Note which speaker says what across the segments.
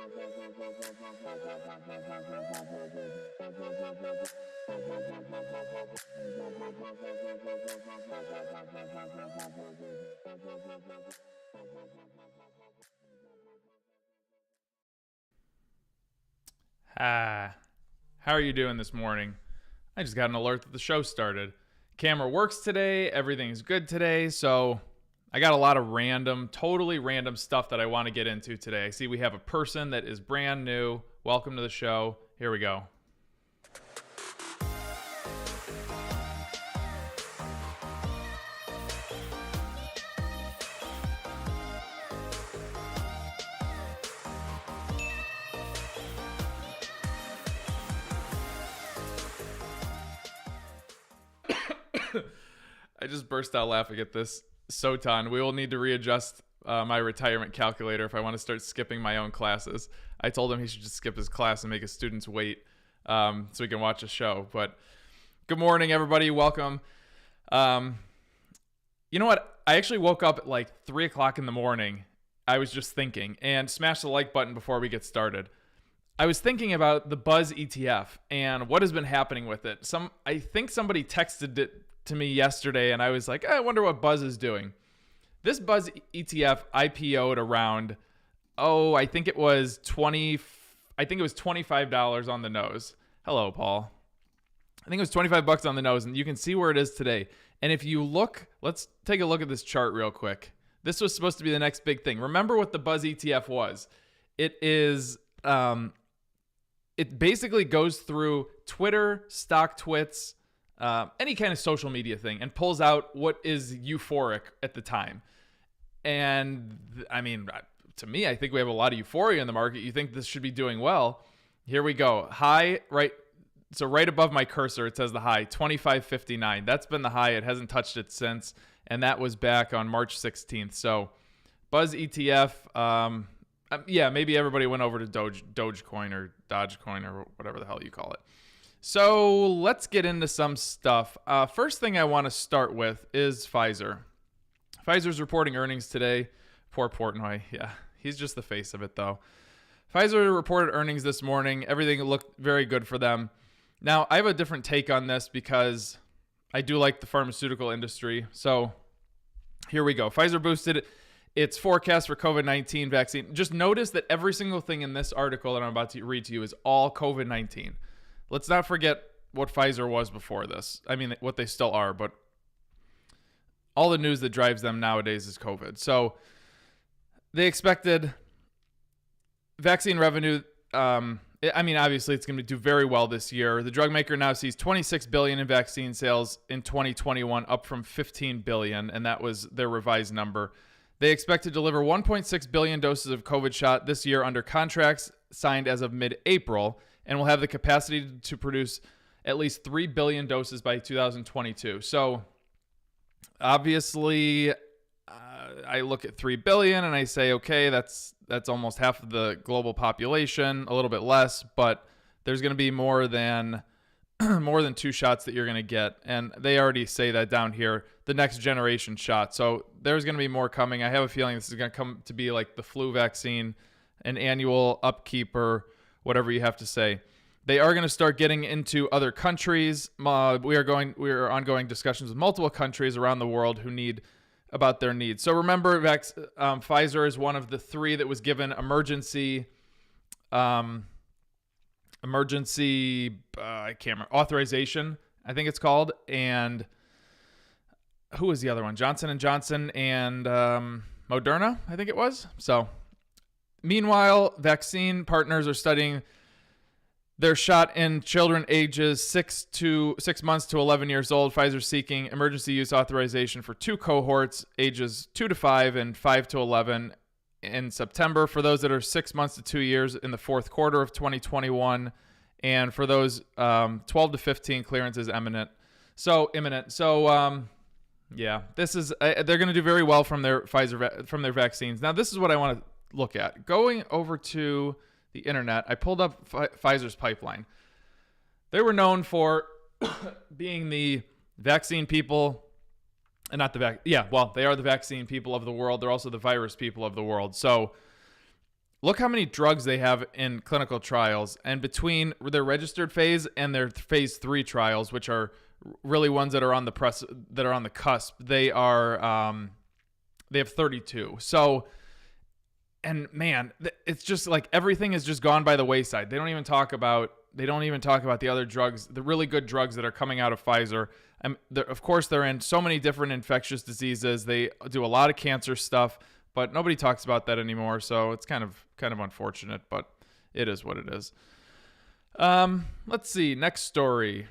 Speaker 1: How are you doing this morning? I just got an alert that the show started. Camera works today, everything's good today, so I got a lot of totally random stuff that I want to get into today. I see we have a person that is brand new. Welcome to the show. Here we go. I just burst out laughing at this. Sotan, we will need to readjust my retirement calculator if I want to start skipping my own classes. I told him he should just skip his class and make his students wait so he can watch a show. But good morning, everybody. Welcome. You know what? I actually woke up at like 3 o'clock in the morning. I was just thinking, and smash the like button before we get started. I was thinking about the Buzz ETF and what has been happening with it. I think somebody texted it to me yesterday, and I was like, I wonder what Buzz is doing. This Buzz ETF IPO'd around, I think it was $25 on the nose. Hello, Paul. I think it was $25 on the nose, and you can see where it is today. And if you look, let's take a look at this chart real quick. This was supposed to be the next big thing. Remember what the Buzz ETF was. It is, it basically goes through Twitter, stock twits, any kind of social media thing, and pulls out what is euphoric at the time. And I mean, to me, I think we have a lot of euphoria in the market. You think this should be doing well. Here we go. High, right? So right above my cursor, it says the high, 25.59. That's been the high. It hasn't touched it since. And that was back on March 16th. So Buzz ETF, yeah, maybe everybody went over to Dogecoin or Dogecoin or whatever the hell you call it. So let's get into some stuff. First thing I want to start with is Pfizer. Pfizer's reporting earnings today. Poor Portnoy. Yeah, he's just the face of it, though. Pfizer reported earnings this morning. Everything looked very good for them. Now, I have a different take on this because I do like the pharmaceutical industry. So here we go. Pfizer boosted its forecast for COVID-19 vaccine. Just notice that every single thing in this article that I'm about to read to you is all COVID-19. Let's not forget what Pfizer was before this. I mean, what they still are, but all the news that drives them nowadays is COVID. So they expected vaccine revenue. I mean, obviously, it's going to do very well this year. The drug maker now sees $26 billion in vaccine sales in 2021, up from $15 billion, and that was their revised number. They expect to deliver 1.6 billion doses of COVID shot this year under contracts signed as of mid-April, and will have the capacity to produce at least 3 billion doses by 2022. So obviously, I look at 3 billion and I say, okay, that's almost half of the global population, a little bit less, but there's going to be more than 2 shots that you're going to get. And they already say that down here, the next generation shot. So there's going to be more coming. I have a feeling this is going to come to be like the flu vaccine, an annual upkeep, or whatever you have to say. They are going to start getting into other countries. We are ongoing discussions with multiple countries around the world about their needs. So remember, Pfizer is one of the 3 that was given emergency authorization, I think it's called. And who was the other one? Johnson & Johnson and Moderna, I think it was. So meanwhile, vaccine partners are studying their shot in children ages 6 months to 11 years old. Pfizer seeking emergency use authorization for 2 cohorts, ages 2 to 5 and 5 to 11 in September. For those that are 6 months to 2 years in the fourth quarter of 2021. And for those 12 to 15, clearance is imminent. So, yeah, this is they're going to do very well from their vaccines. Now, this is what I want to look at. Going over to the internet, I pulled up Pfizer's pipeline. They were known for being the vaccine people, and not the they are the vaccine people of the world. They're also the virus people of the world. So look how many drugs they have in clinical trials, and between their registered phase and their phase 3 trials, which are really ones that are on the cusp, they have 32. So, and man, it's just like everything has just gone by the wayside. They don't even talk about the other drugs, the really good drugs that are coming out of Pfizer. Of course, they're in so many different infectious diseases. They do a lot of cancer stuff, but nobody talks about that anymore. So it's kind of unfortunate, but it is what it is. Let's see. Next story.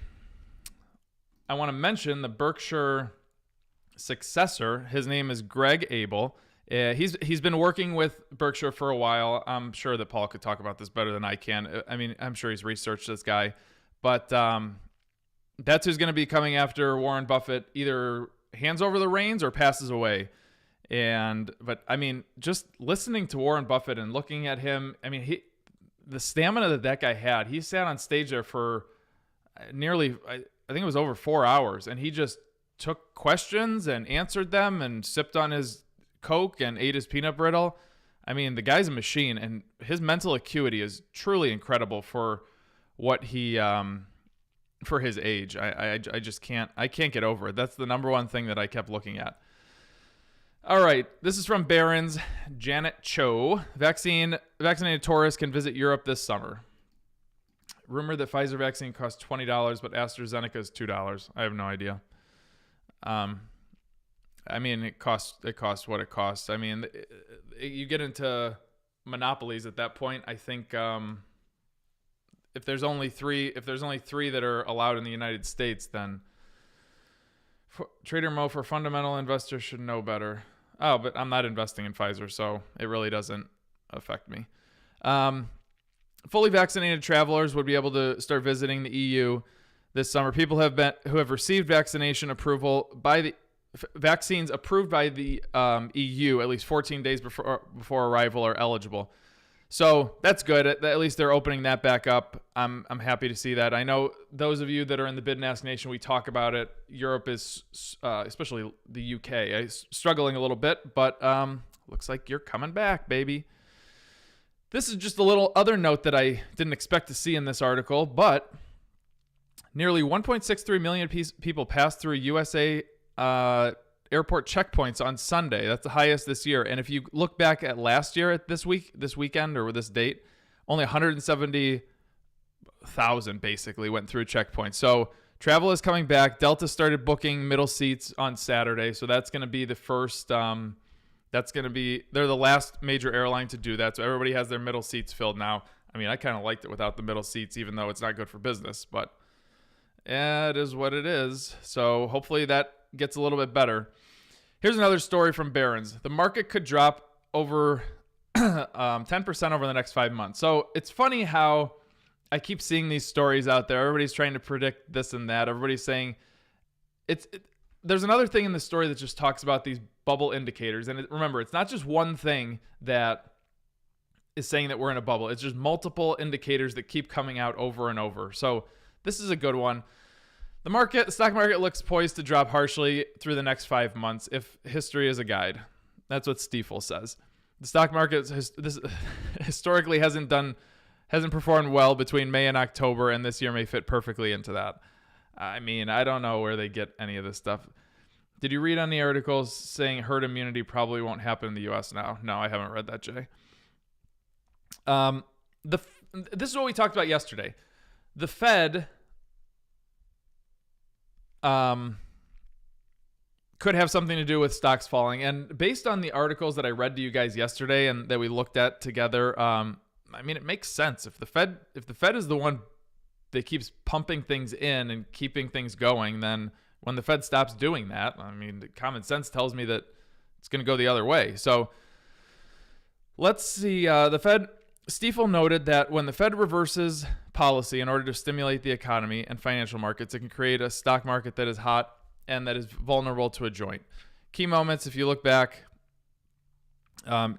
Speaker 1: I want to mention the Berkshire successor. His name is Greg Abel. He's been working with Berkshire for a while. I'm sure that Paul could talk about this better than I can. I mean, I'm sure he's researched this guy, but that's who's going to be coming after Warren Buffett either hands over the reins or passes away. But I mean, just listening to Warren Buffett and looking at him, I mean, the stamina that guy had, he sat on stage there for nearly, I think it was over 4 hours, and he just took questions and answered them and sipped on his Coke and ate his peanut brittle. I mean, the guy's a machine, and his mental acuity is truly incredible for what he, for his age. I just can't get over it. That's the number one thing that I kept looking at. All right, this is from Barron's. Janet Cho. Vaccinated tourists can visit Europe this summer. Rumored that Pfizer vaccine costs $20, but AstraZeneca is $2. I have no idea. I mean, it costs what it costs. I mean, you get into monopolies at that point. I think if there's only three that are allowed in the United States, then Trader Mo for fundamental investors should know better. Oh, but I'm not investing in Pfizer, so it really doesn't affect me. Fully vaccinated travelers would be able to start visiting the EU this summer. People who have received vaccination approval by the vaccines approved by the EU at least 14 days before arrival are eligible. So that's good. At least they're opening that back up. I'm happy to see that. I know those of you that are in the Bid and Ask Nation, we talk about it. Europe is, especially the UK, is struggling a little bit, but looks like you're coming back, baby. This is just a little other note that I didn't expect to see in this article, but nearly 1.63 million people passed through USA airport checkpoints on Sunday. That's the highest this year. And if you look back at last year at this weekend or this date, only 170,000 basically went through checkpoints. So travel is coming back. Delta started booking middle seats on Saturday. So that's going to be the first, they're the last major airline to do that. So everybody has their middle seats filled now. I mean, I kind of liked it without the middle seats, even though it's not good for business, but it is what it is. So hopefully that gets a little bit better. Here's another story from Barron's. The market could drop over 10% over the next 5 months. So it's funny how I keep seeing these stories out there. Everybody's trying to predict this and that. Everybody's saying there's another thing in the story that just talks about these bubble indicators. And remember, it's not just one thing that is saying that we're in a bubble. It's just multiple indicators that keep coming out over and over. So this is a good one. The stock market looks poised to drop harshly through the next 5 months if history is a guide. That's what Stifel says. The stock market historically hasn't performed well between May and October, and this year may fit perfectly into that. I mean, I don't know where they get any of this stuff. Did you read any articles saying herd immunity probably won't happen in the U.S. now? No, I haven't read that, Jay. This is what we talked about yesterday. The Fed could have something to do with stocks falling. And based on the articles that I read to you guys yesterday and that we looked at together, I mean, it makes sense. If the Fed is the one that keeps pumping things in and keeping things going, then when the Fed stops doing that, I mean, common sense tells me that it's going to go the other way. So let's see. Stifel noted that when the Fed reverses policy in order to stimulate the economy and financial markets, it can create a stock market that is hot and that is vulnerable to a joint. Key moments, if you look back,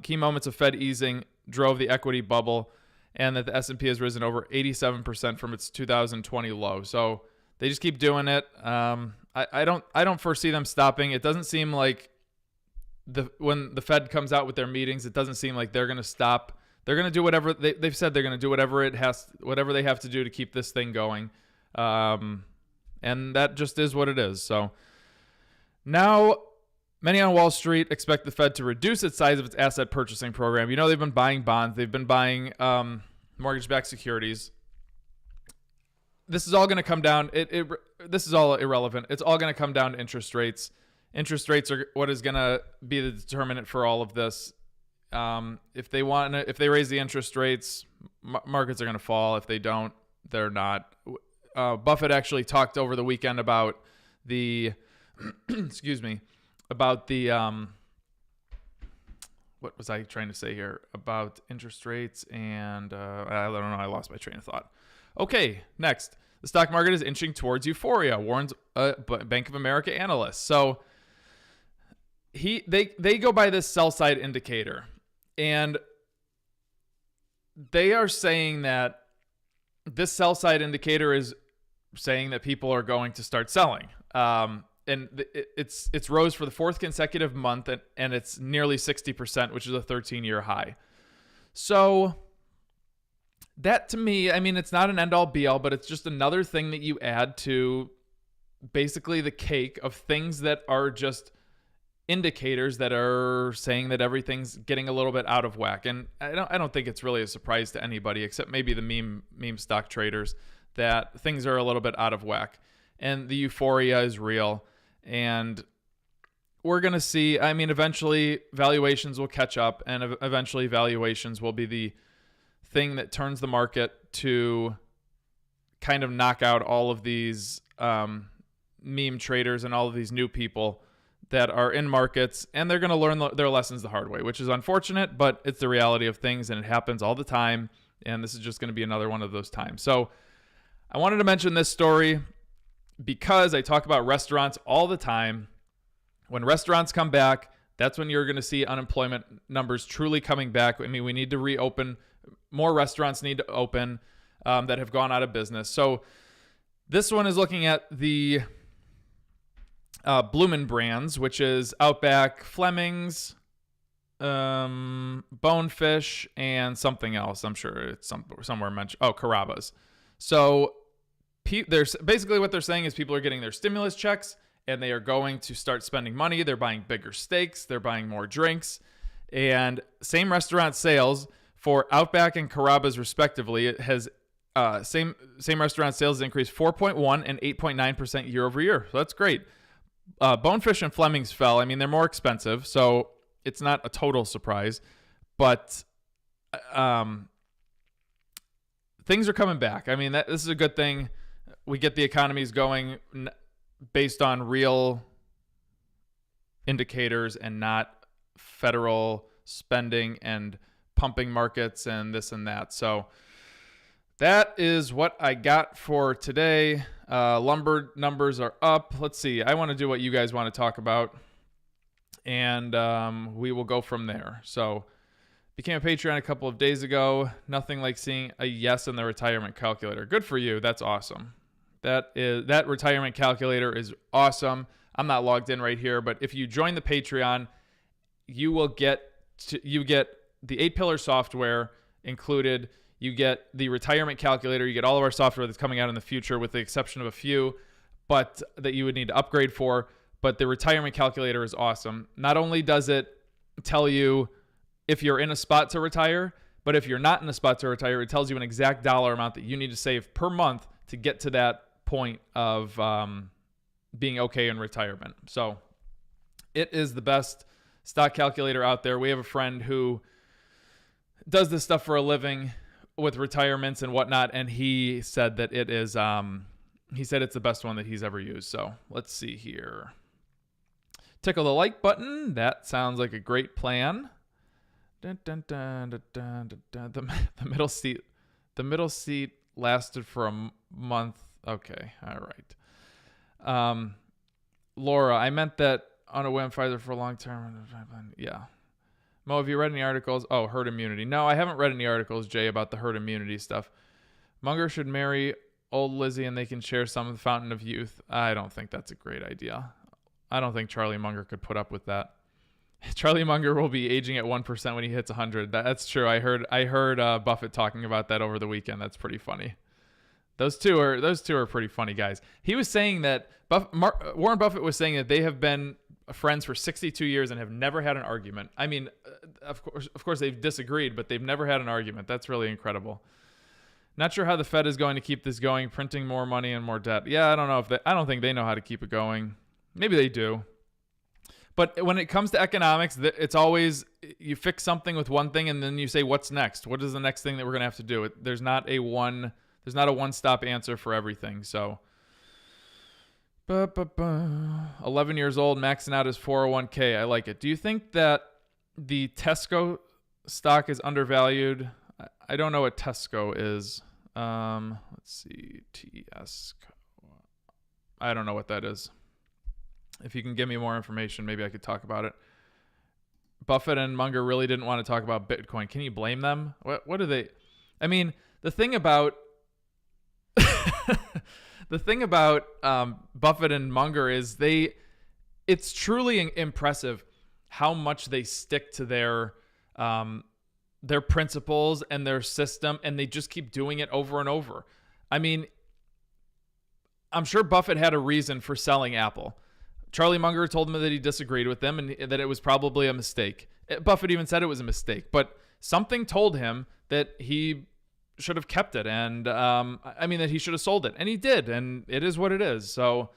Speaker 1: key moments of Fed easing drove the equity bubble, and that the S&P has risen over 87% from its 2020 low. So they just keep doing it. I don't foresee them stopping. It doesn't seem like when the Fed comes out with their meetings, it doesn't seem like they're going to stop they're going to do whatever they've said they're going to do whatever they have to do to keep this thing going. And that just is what it is. So now many on Wall Street expect the Fed to reduce its size of its asset purchasing program. You know, they've been buying bonds. They've been buying mortgage-backed securities. This is all going to come down. This is all irrelevant. It's all going to come down to interest rates. Interest rates are what is going to be the determinant for all of this. If they raise the interest rates, markets are going to fall. If they don't, they're not. Buffett actually talked over the weekend about the, about the, what was I trying to say here? About interest rates and, I don't know. I lost my train of thought. Okay, next. The stock market is inching towards euphoria, warns a Bank of America analyst. So they go by this sell side indicator, and they are saying that this sell side indicator is saying that people are going to start selling. And it's rose for the fourth consecutive month, and it's nearly 60%, which is a 13-year high. So that, to me, I mean, it's not an end-all be-all, but it's just another thing that you add to basically the cake of things that are just indicators that are saying that everything's getting a little bit out of whack. And I don't think it's really a surprise to anybody except maybe the meme stock traders that things are a little bit out of whack. And the euphoria is real. And we're going to see, I mean, eventually valuations will catch up, and eventually valuations will be the thing that turns the market to kind of knock out all of these meme traders and all of these new people that are in markets, and they're going to learn their lessons the hard way, which is unfortunate, but it's the reality of things, and it happens all the time, and this is just going to be another one of those times. So I wanted to mention this story because I talk about restaurants all the time. When restaurants come back, that's when you're going to see unemployment numbers truly coming back. I mean, we need to reopen. More restaurants need to open that have gone out of business. So this one is looking at the Bloomin' brands, which is Outback, Fleming's, Bonefish, and something else. I'm sure it's somewhere mentioned. Oh, Carrabba's. So there's basically what they're saying is people are getting their stimulus checks and they are going to start spending money. They're buying bigger steaks. They're buying more drinks. And same restaurant sales for Outback and Carrabba's respectively, it has same restaurant sales increased 4.1 and 8.9% year over year. So that's great. Bonefish and Fleming's fell. I mean, they're more expensive, so it's not a total surprise. But things are coming back. I mean, this is a good thing. We get the economies going based on real indicators and not federal spending and pumping markets and this and that. So that is what I got for today. Lumber numbers are up. Let's see. I want to do what you guys want to talk about, and we will go from there. So became a Patreon a couple of days ago. Nothing like seeing a yes in the retirement calculator. Good for you. That's awesome. That retirement calculator is awesome. I'm not logged in right here, but if you join the Patreon, you will get the 8-pillar software included. You get the retirement calculator. You get all of our software that's coming out in the future, with the exception of a few, but that you would need to upgrade for. But the retirement calculator is awesome. Not only does it tell you if you're in a spot to retire, but if you're not in a spot to retire, it tells you an exact dollar amount that you need to save per month to get to that point of being okay in retirement. So it is the best stock calculator out there. We have a friend who does this stuff for a living with retirements and whatnot, and he said that it is he said it's the best one that he's ever used. So let's see here. Tickle the like button. That sounds like a great plan. Dun, dun, dun, dun, dun, dun, dun. The middle seat lasted for a month. Okay, all right. Laura, I meant that on a whim, Pfizer for a long term. Yeah. Mo, have you read any articles? Oh, herd immunity. No, I haven't read any articles, Jay, about the herd immunity stuff. Munger should marry old Lizzie and they can share some of the fountain of youth. I don't think that's a great idea. I don't think Charlie Munger could put up with that. Charlie Munger will be aging at 1% when he hits 100. That's true. I heard Buffett talking about that over the weekend. That's pretty funny. Those two are pretty funny guys. He was saying that Warren Buffett was saying that they have been friends for 62 years and have never had an argument. I mean, of course they've disagreed, but they've never had an argument. That's really incredible. Not sure how the Fed is going to keep this going, printing more money and more debt. Yeah, I don't know I don't think they know how to keep it going. Maybe they do. But when it comes to economics, it's always you fix something with one thing and then you say, what's next? What is the next thing that we're going to have to do? There's not a one-stop answer for everything. So 11 years old, maxing out his 401k. I like it. Do you think that the Tesco stock is undervalued? I don't know what Tesco is. Let's see. TSCO. I don't know what that is. If you can give me more information, maybe I could talk about it. Buffett and Munger really didn't want to talk about Bitcoin. Can you blame them? What do they? I mean, the thing about Buffett and Munger is it's truly impressive how much they stick to their principles and their system, and they just keep doing it over and over. I mean, I'm sure Buffett had a reason for selling Apple. Charlie Munger told him that he disagreed with them and that it was probably a mistake. Buffett even said it was a mistake, but something told him that he should have kept it, and that he should have sold it, and he did, and it is what it is. So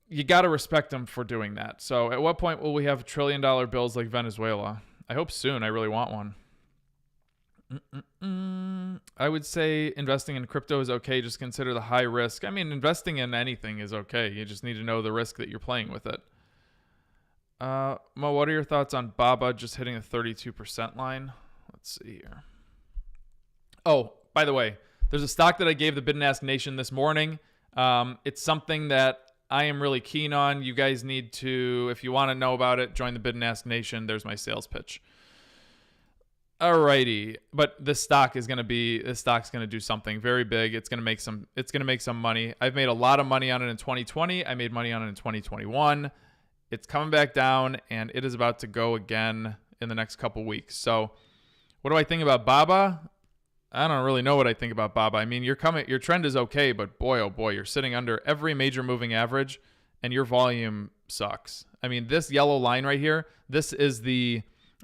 Speaker 1: you got to respect him for doing that. So at what point will we have $1 trillion bills like Venezuela? I hope soon. I really want one. I would say investing in crypto is okay. Just consider the high risk. I mean, investing in anything is okay. You just need to know the risk that you're playing with it. Mo, what are your thoughts on BABA just hitting the 32% line? Let's see here. Oh, by the way, there's a stock that I gave the Bid and Ask Nation this morning. It's something that I am really keen on. You guys need to, if you want to know about it, join the Bid and Ask Nation. There's my sales pitch. Alrighty, but this stock's going to do something very big. It's going to make some money. I've made a lot of money on it in 2020. I made money on it in 2021. It's coming back down, and it is about to go again in the next couple weeks. So what do I think about BABA? I don't really know what I think about BABA. I mean, your trend is okay, but boy, oh boy, you're sitting under every major moving average, and your volume sucks. I mean, this yellow line right here, this is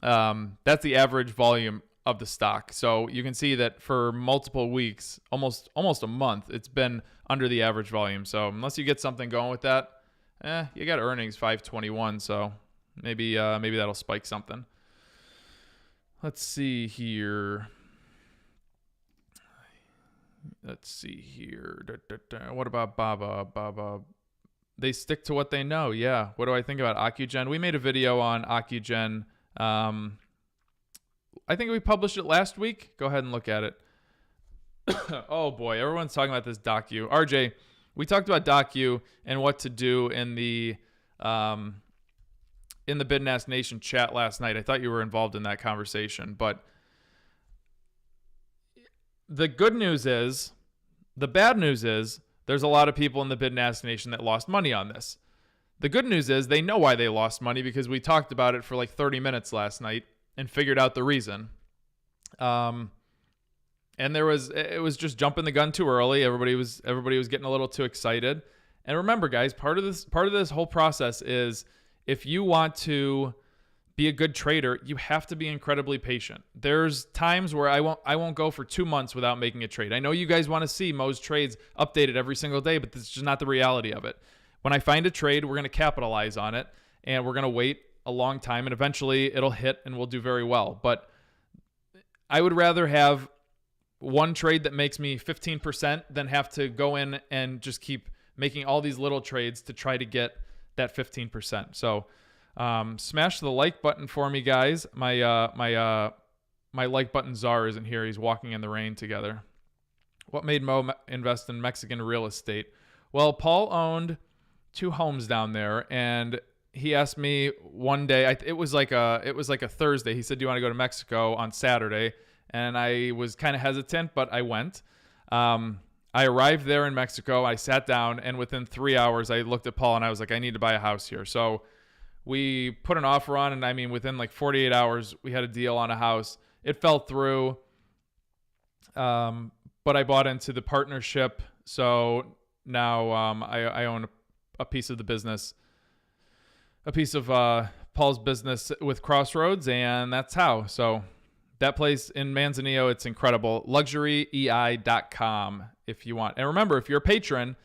Speaker 1: that's the average volume of the stock. So you can see that for multiple weeks, almost a month, it's been under the average volume. So unless you get something going with that, you got earnings 521. So maybe that'll spike something. Let's see here. What about BABA? They stick to what they know. Yeah. What do I think about Ocugen? We made a video on Ocugen. I think we published it last week. Go ahead and look at it. Oh boy, everyone's talking about this docu. RJ, we talked about docu and what to do in the Bid and Ask Nation chat last night. I thought you were involved in that conversation, but the bad news is there's a lot of people in the Bid and Ask Nation that lost money on this. The good news is they know why they lost money because we talked about it for like 30 minutes last night and figured out the reason. And it was just jumping the gun too early. Everybody was getting a little too excited. And remember, guys, part of this whole process is if you want to be a good trader, you have to be incredibly patient. There's times where I won't go for 2 months without making a trade. I know you guys want to see Mo's trades updated every single day, but this is just not the reality of it. When I find a trade, we're going to capitalize on it, and we're going to wait a long time, and eventually it'll hit, and we'll do very well. But I would rather have one trade that makes me 15% than have to go in and just keep making all these little trades to try to get that 15%. So smash the like button for me, guys. My like button czar isn't here. He's walking in the rain together. What made Mo invest in Mexican real estate? Well, Paul owned 2 homes down there, and he asked me one day, it was like a Thursday. He said, do you want to go to Mexico on Saturday? And I was kind of hesitant, but I went. I arrived there in Mexico. I sat down, and within 3 hours, I looked at Paul, and I was like, I need to buy a house here. So we put an offer on, and I mean, within like 48 hours, we had a deal on a house. It fell through, but I bought into the partnership. So now I own a piece of the business, a piece of Paul's business with Crossroads, and that's how. So that place in Manzanillo, it's incredible. LuxuryEI.com if you want. And remember, if you're a patron,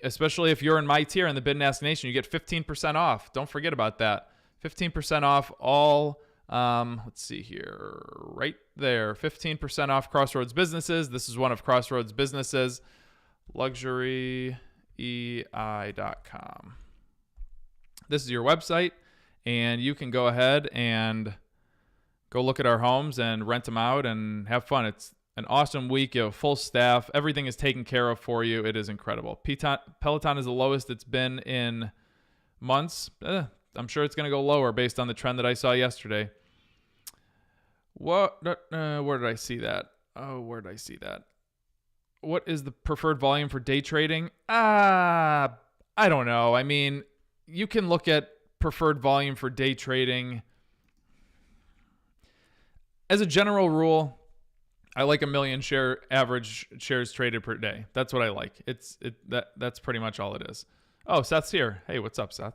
Speaker 1: especially if you're in my tier in the Bid and Ask Nation, you get 15% off. Don't forget about that. 15% off all, let's see here, right there. 15% off Crossroads businesses. This is one of Crossroads businesses, LuxuryEI.com. This is your website, and you can go ahead and go look at our homes and rent them out and have fun. It's an awesome week. You have full staff. Everything is taken care of for you. It is incredible. Peloton is the lowest it's been in months. I'm sure it's going to go lower based on the trend that I saw yesterday. Where did I see that? Oh, where did I see that? What is the preferred volume for day trading? I don't know. I mean, you can look at preferred volume for day trading. As a general rule, I like 1 million average shares traded per day. That's what I like. That's pretty much all it is. Oh, Seth's here. Hey, what's up, Seth?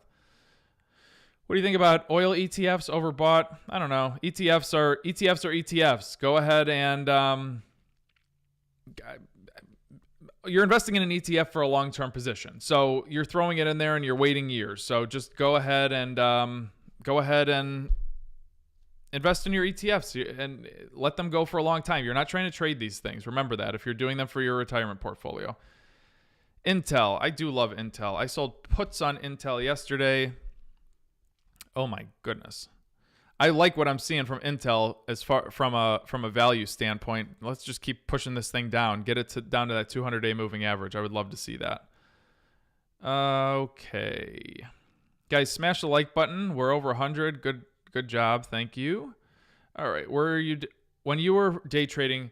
Speaker 1: What do you think about oil ETFs overbought? I don't know. ETFs are ETFs. Go ahead and you're investing in an ETF for a long-term position. So you're throwing it in there and you're waiting years. So just go ahead and invest in your ETFs and let them go for a long time. You're not trying to trade these things. Remember that if you're doing them for your retirement portfolio. Intel. I do love Intel. I sold puts on Intel yesterday. Oh my goodness. I like what I'm seeing from Intel as far from a value standpoint. Let's just keep pushing this thing down. Get it down to that 200-day moving average. I would love to see that. Okay. Guys, smash the like button. We're over 100. Good job. Thank you. All right. When you were day trading,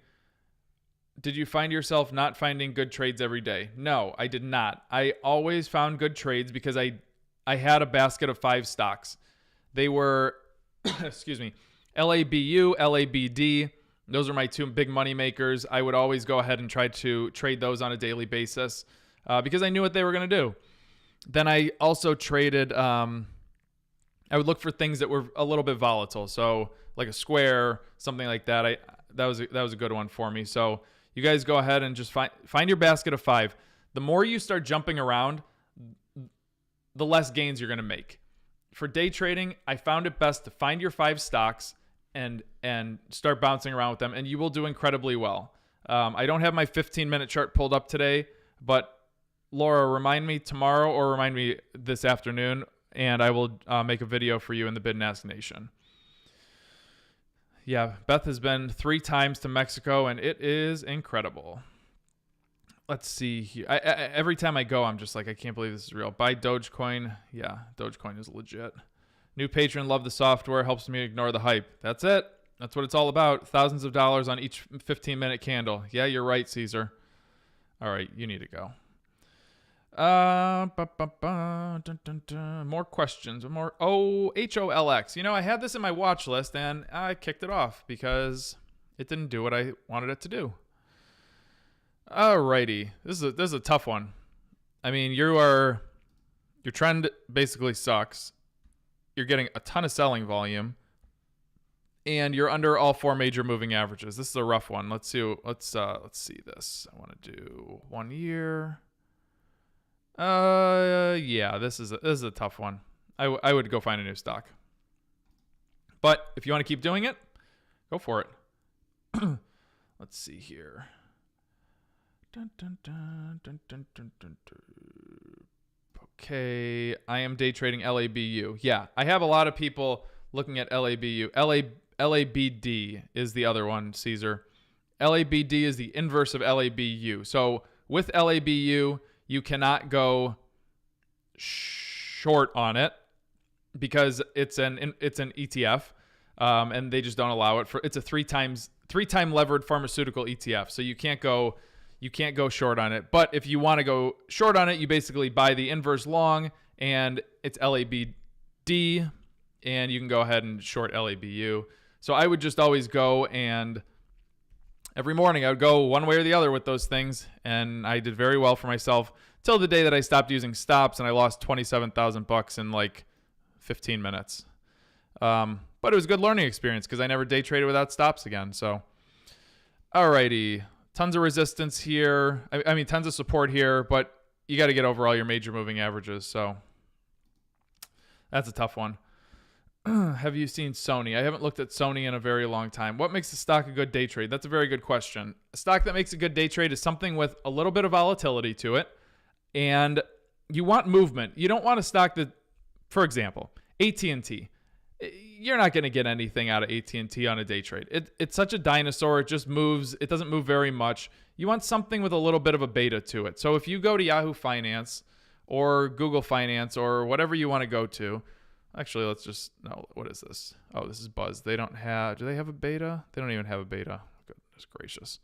Speaker 1: did you find yourself not finding good trades every day? No, I did not. I always found good trades because I had a basket of 5 stocks. They were excuse me, LABU, LABD. Those are my 2 big money makers. I would always go ahead and try to trade those on a daily basis because I knew what they were going to do. Then I also traded, I would look for things that were a little bit volatile. So like a Square, something like that. That was a good one for me. So you guys go ahead and just find your basket of 5. The more you start jumping around, the less gains you're going to make. For day trading, I found it best to find your 5 stocks and start bouncing around with them, and you will do incredibly well. I don't have my 15-minute chart pulled up today, but Laura, remind me tomorrow or remind me this afternoon, and I will make a video for you in the Bid and Ask Nation. Yeah, Beth has been 3 times to Mexico, and it is incredible. Let's see here. Every time I go, I'm just like, I can't believe this is real. Buy Dogecoin. Yeah, Dogecoin is legit. New patron, love the software, helps me ignore the hype. That's it. That's what it's all about. Thousands of dollars on each 15-minute candle. Yeah, you're right, Caesar. All right, you need to go. More questions. More. Oh, HOLX. You know, I had this in my watch list, and I kicked it off because it didn't do what I wanted it to do. Alrighty, this is a tough one. I mean, your trend basically sucks. You're getting a ton of selling volume, and you're under all 4 major moving averages. This is a rough one. Let's see this. I want to do 1 year. Yeah, this is a tough one. I would go find a new stock. But if you want to keep doing it, go for it. Let's see here. Okay, I am day trading LABU. Yeah, I have a lot of people looking at LABU. LABD is the other one, Caesar. LABD is the inverse of LABU. So with LABU, you cannot go short on it because it's an ETF, and they just don't allow it. It's a three time levered pharmaceutical ETF. So you can't go short on it. But if you want to go short on it, you basically buy the inverse long, and it's LABD. and you can go ahead and short LABU. So I would just always go, and every morning I would go one way or the other with those things, and I did very well for myself till the day that I stopped using stops, and I lost $27,000 in like 15 minutes. But it was a good learning experience because I never day traded without stops again. So, alrighty, tons of resistance here. I mean, tons of support here, but you got to get over all your major moving averages. So that's a tough one. Have you seen Sony? I haven't looked at Sony in a very long time. What makes a stock a good day trade? That's a very good question. A stock that makes a good day trade is something with a little bit of volatility to it, and you want movement. You don't want a stock that, for example, AT&T. You're not going to get anything out of AT&T on a day trade. It's such a dinosaur. It just moves. It doesn't move very much. You want something with a little bit of a beta to it. So if you go to Yahoo Finance or Google Finance or whatever you want to go to, actually, let's just, no, what is this? Oh, this is Buzz. They don't have, do they have a beta? They don't even have a beta. Goodness gracious.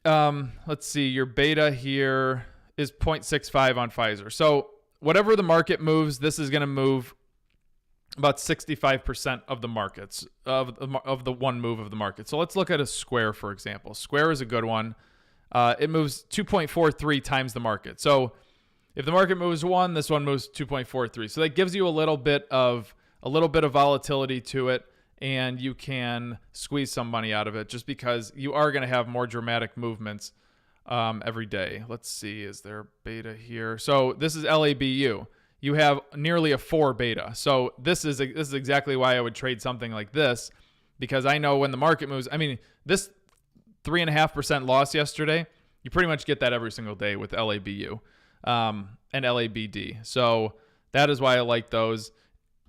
Speaker 1: Let's see. Your beta here is 0.65 on Pfizer. So whatever the market moves, this is going to move about 65% of the markets, of the one move of the market. So let's look at a Square, for example. Square is a good one. It moves 2.43 times the market. So if the market moves 1, this one moves 2.43. So that gives you a little bit of volatility to it, and you can squeeze some money out of it just because you are going to have more dramatic movements every day. Let's see, is there beta here? So this is LABU. You have nearly a 4 beta. So this is exactly why I would trade something like this, because I know when the market moves, I mean, this 3.5% loss yesterday, you pretty much get that every single day with LABU and LABD. So that is why I like those.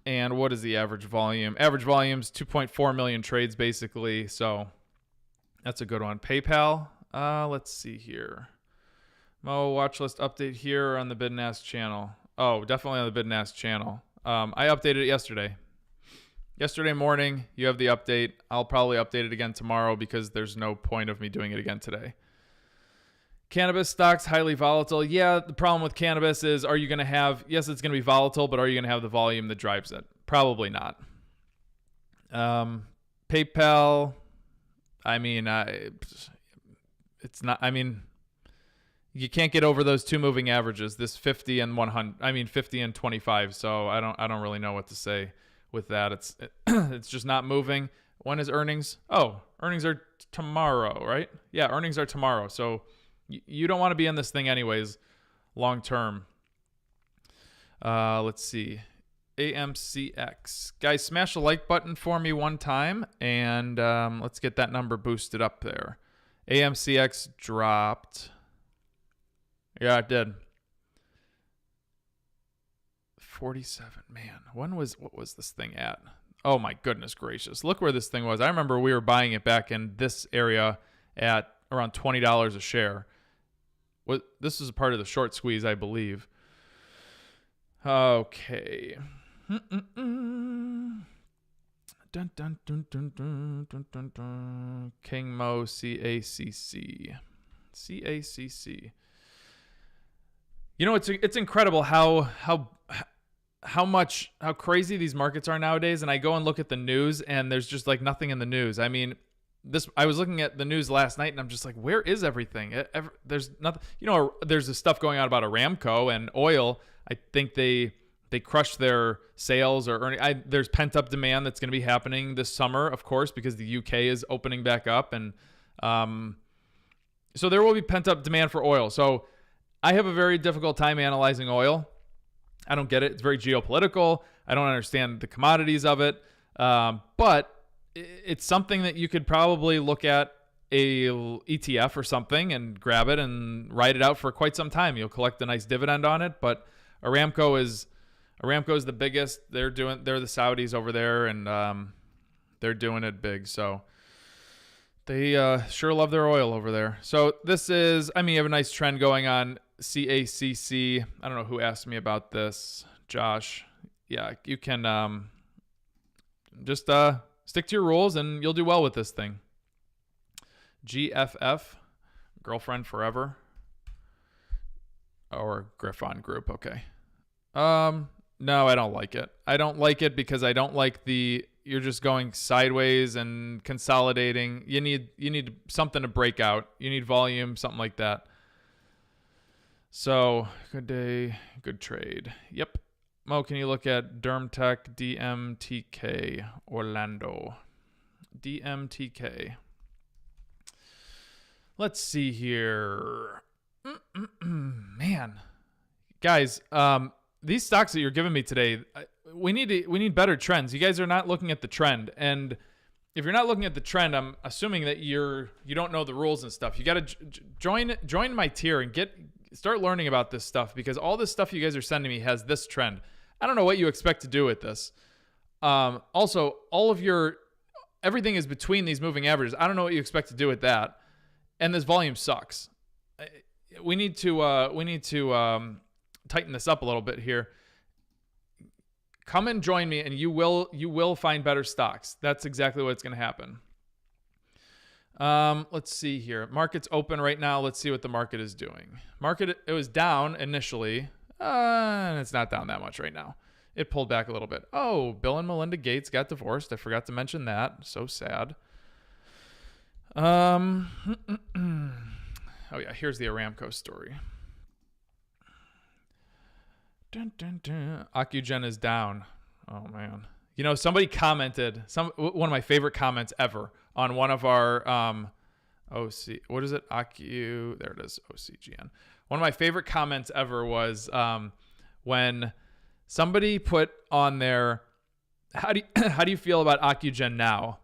Speaker 1: And what is the average volume? Average volume is 2.4 million trades basically. So that's a good one. PayPal. Let's see here. Mo watch list update here on the Bid and Ask channel. Oh, definitely on the Bid and Ask channel. I updated it yesterday. Yesterday morning, you have the update. I'll probably update it again tomorrow because there's no point of me doing it again today. Cannabis stocks, highly volatile. Yeah, the problem with cannabis is, are you going to have, yes, it's going to be volatile, but are you going to have the volume that drives it? Probably not. PayPal, I mean, it's not, I mean, you can't get over those two moving averages, this 50 and 100. I mean 50 and 25. So I don't really know what to say with that. It's just not moving. When is earnings? Oh, earnings are tomorrow, right? Yeah, earnings are tomorrow. So you don't want to be in this thing anyways, long term. Let's see. AMCX. Guys, smash the like button for me one time, and let's get that number boosted up there. AMCX dropped. Yeah, it did. 47. Man, what was this thing at? Oh my goodness gracious. Look where this thing was. I remember we were buying it back in this area at around $20 a share. This is a part of the short squeeze, I believe. Okay. Dun, dun, dun, dun, dun, dun, dun, dun. King Mo CACC. CACC. You know, it's incredible how crazy these markets are nowadays. And I go and look at the news, and there's just like nothing in the news. I mean, I was looking at the news last night, and I'm just like, where is everything? There's nothing. You know, there's this stuff going on about Aramco and oil. I think they crushed their sales or earning. There's pent up demand that's going to be happening this summer, of course, because the UK is opening back up, and so there will be pent up demand for oil. So I have a very difficult time analyzing oil. I don't get it. It's very geopolitical. I don't understand the commodities of it. But it's something that you could probably look at a ETF or something and grab it and ride it out for quite some time. You'll collect a nice dividend on it. But Aramco is the biggest. They're the Saudis over there, and they're doing it big. So they sure love their oil over there. So this is, I mean, you have a nice trend going on. CACC. I don't know who asked me about this. Josh. Yeah, you can just stick to your rules and you'll do well with this thing. GFF, girlfriend forever. Or Griffon Group. Okay. No, I don't like it. I don't like it because I don't like you're just going sideways and consolidating. You need something to break out. You need volume, something like that. So, good day, good trade. Yep. Mo, can you look at DermTech DMTK Orlando? DMTK. Let's see here. Man. Guys, these stocks that you're giving me today, we need better trends. You guys are not looking at the trend, and if you're not looking at the trend, I'm assuming that you don't know the rules and stuff. You got to join my tier and start learning about this stuff, because all this stuff you guys are sending me has this trend. I don't know what you expect to do with this. Also, everything is between these moving averages. I don't know what you expect to do with that, and this volume sucks. We need to tighten this up a little bit here. Come and join me, and you will find better stocks. That's exactly what's going to happen. Let's see here. Market's open right now. Let's see what the market is doing. It was down initially, and it's not down that much right now. It pulled back a little bit. Oh, Bill and Melinda Gates got divorced. I forgot to mention that. So sad. Oh yeah, here's the Aramco story. Dun, dun, dun. Ocugen is down. Oh man. You know, somebody commented, one of my favorite comments ever on one of our OC. What is it? There it is. OCGN. One of my favorite comments ever was when somebody put on there, how do you feel about Ocugen now?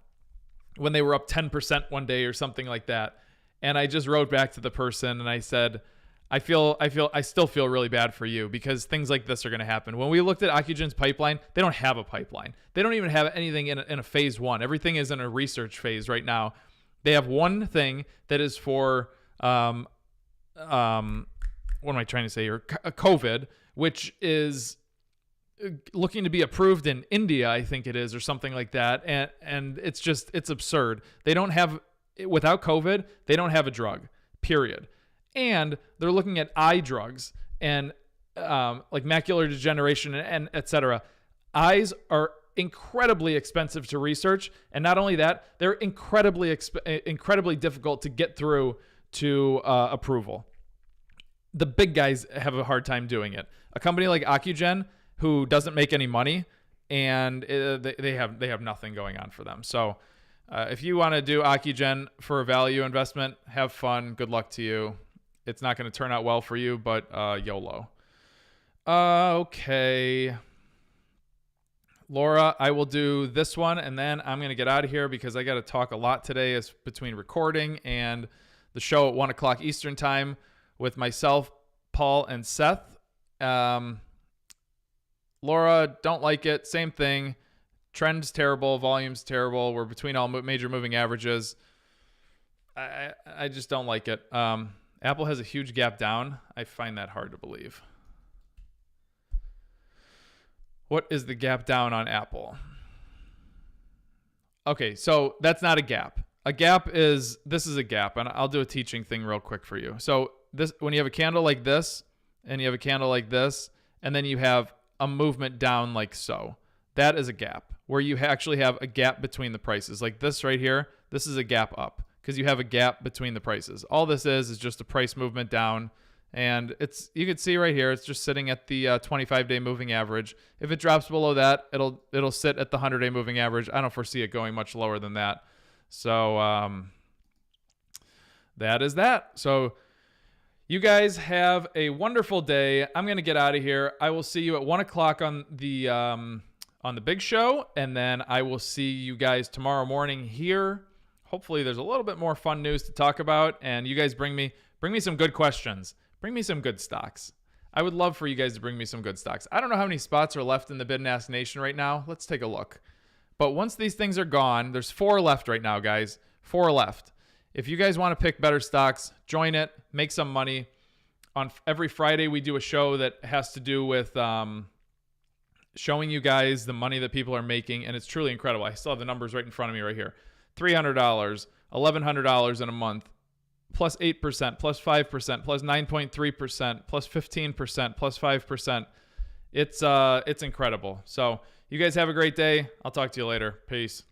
Speaker 1: When they were up 10% one day or something like that. And I just wrote back to the person and I said, I still feel really bad for you, because things like this are going to happen. When we looked at Ocugen's pipeline, they don't have a pipeline. They don't even have anything in a phase one. Everything is in a research phase right now. They have one thing that is for, what am I trying to say here? COVID, which is looking to be approved in India, I think it is, or something like that. And it's absurd. Without COVID, they don't have a drug, period. And they're looking at eye drugs and like macular degeneration and et cetera. Eyes are incredibly expensive to research. And not only that, they're incredibly difficult to get through to approval. The big guys have a hard time doing it. A company like Ocugen, who doesn't make any money, and they have nothing going on for them. So if you want to do Ocugen for a value investment, have fun. Good luck to you. It's not going to turn out well for you, but YOLO. Okay. Laura, I will do this one, and then I'm going to get out of here because I got to talk a lot today as between recording and the show at 1 o'clock Eastern time with myself, Paul, and Seth. Laura, don't like it. Same thing. Trend's terrible. Volume's terrible. We're between all major moving averages. I just don't like it. Apple has a huge gap down. I find that hard to believe. What is the gap down on Apple? Okay, so that's not a gap. This is a gap, and I'll do a teaching thing real quick for you. So when you have a candle like this, and you have a candle like this, and then you have a movement down like so, that is a gap, where you actually have a gap between the prices. Like this right here, this is a gap up, because you have a gap between the prices. All this is just a price movement down. And you can see right here, it's just sitting at the 25-day moving average. If it drops below that, it'll sit at the 100-day moving average. I don't foresee it going much lower than that. So that is that. So you guys have a wonderful day. I'm going to get out of here. I will see you at 1 o'clock on the big show. And then I will see you guys tomorrow morning here. Hopefully there's a little bit more fun news to talk about. And you guys bring me some good questions. Bring me some good stocks. I would love for you guys to bring me some good stocks. I don't know how many spots are left in the Bid and Ask Nation right now. Let's take a look. But once these things are gone, there's 4 left right now, guys. 4 left. If you guys want to pick better stocks, join it. Make some money. On every Friday, we do a show that has to do with showing you guys the money that people are making, and it's truly incredible. I still have the numbers right in front of me right here. $300, $1,100 in a month. Plus 8%, plus 5%, plus 9.3%, plus 15%, plus 5%. It's incredible. So you guys have a great day. I'll talk to you later. Peace.